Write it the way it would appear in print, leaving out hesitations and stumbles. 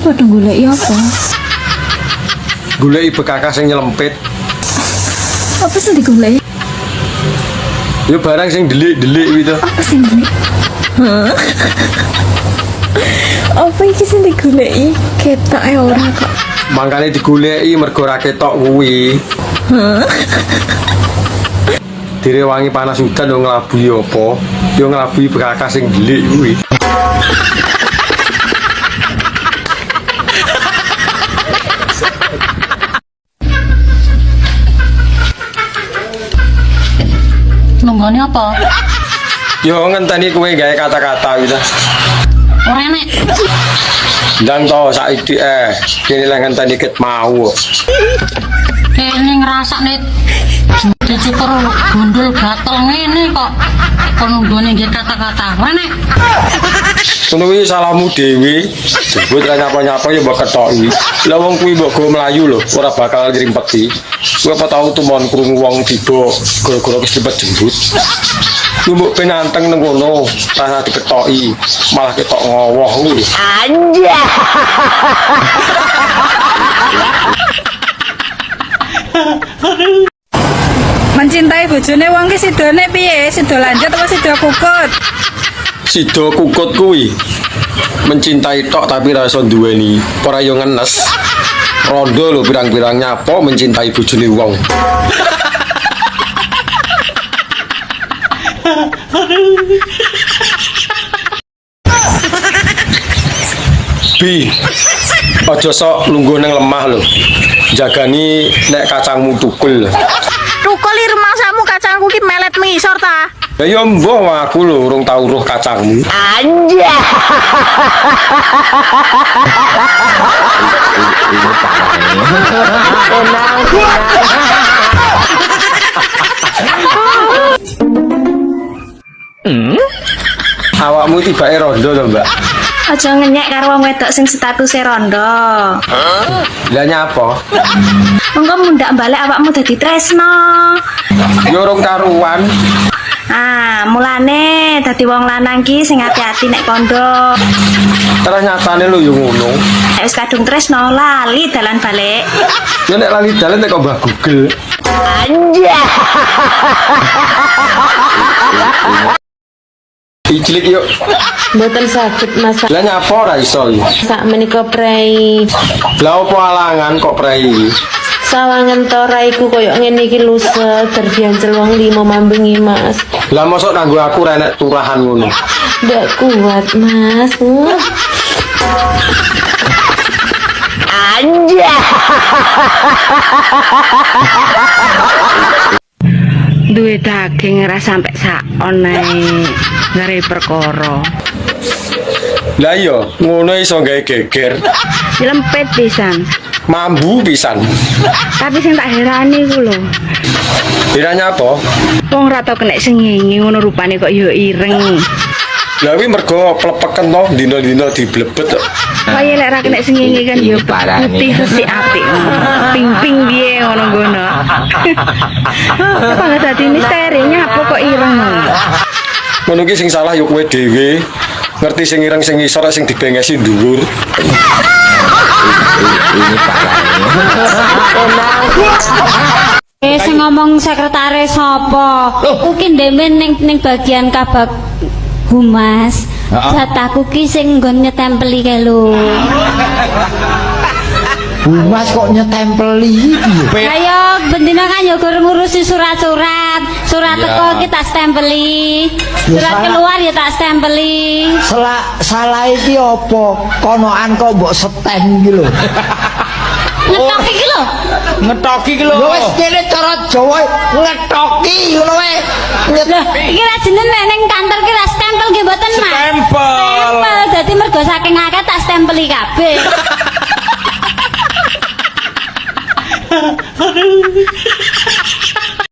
padha goleki apa? Goleki bekakas sing nyelempit. Apa sing digoleki? Ya barang sing delik-delik gitu. Apa sing ini? Apa iki sing digoleki? Ketok ora kok. Mangkane digoleki mergo ra ketok kuwi. Direwangi panas udan yo nglabui apa? Yo nglabui bekakas sing delik kuwi. Nunggone apa? Yo ngenteni kowe gawe kata-kata gitu. Ora enek. Dan to saiki kene lah ngenteni ket mau. Kene ngrasakne dicukur gundul gatel ngene kok. Kon nunggone nggih kata-kata. Ora enek. Ngono kuwi salahmu dhewe. Jebut ra nyapa-nyapa ya mbok ketoki. Lah wong kuwi mbok go mlayu lho, ora bakal ngrimpeti. Kowe apa tau tumon krungu wong tiba gara-gara wis cepet jembut. Lu mbok penanteng nang kono, rasa diketoki, malah ketok ngowoh kuwi. Anjay. Mencintai bojone wong ki sidone piye? Sido lanjut apa sido kukut? Sido kukut kuwi. Mencintai tok tapi ra iso duweni, ora yo ngenes. Rondo lho pirang-pirang nyapa mencintai bojone wong. Bi, aja sok lungguh nang lemah lho. Jagani nek kacangmu tukul. Tukul li rumahmu kacangku ki melet mengisor ta. Ya yo mbah aku lho urung tau roh kacangmu. Anjay. Awakmu tibake rondo to, Mbak? Aja ngenyek karo wong wedok sing statuse rondo. Lah nyapa? Mengko mundak balik awakmu dadi tresno. Yo urung karuan. Ah, mulane dadi wong lanang ki sing ati-ati nek kondo. Terus nyatane lho yo ngono. Nek wis kadung tresno lali dalan balik. Ya nek lali dalan nek kok Mbah Google. Anjay. Ijlik yuk. Mboten saged Mas. Lah nyapa ora iso iki? Sak menika prei. Lah opo alangan kok prei? Sawangen to raiku koyo ngene iki luset terdiancel wong limo mambengi Mas. Lah mosok kanggo aku ra enek turahan ngono. Ndak kuat Mas. Anjay. Duwe daging ora sampe sakon ae ngare perkara. Lah iya, ngono iso gawe geger. Lempet pisan. Mambu pisan. Tapi sing tak herani ku lho. Kira nyapa? Wong ora tau kena sengenge ngono rupane kok ya ireng. Lah kuwi mergo plepeken to dina-dina diblebet kok. Kaya lek ra kena sengenge kan ya putih sesik apik. Ping-ping piye ngono ngono. Apa gak dadi misteri nyapa kok ireng. Ngono ki sing salah yo kowe dhewe. Ngerti sing ireng sing isor sing dibengesi dhuwur. Sing ngomong sekretaris sapa? Kuwi ndemen ning bagian kabak humas. Jatahku ki sing nggon nyetempeli kae lho. Humas kok nyetempeli piye? Ayo bendina kan ya gur ngurusi surat-surat. Surat teko ki tak stempeli. Surat keluar ya tak stempeli. Salah iki apa? Konoan kok mbok setem iki lho. Ngetok iki lho. Ngetoki iki lho. Wis kene cara Jawa ngetoki ngono wae. Lah, iki ra jeneng nek ning kantor ki ra stempel nggih mboten, Mas. Stempel. Dadi mergo saking akeh tak stempeli kabeh. Aduh.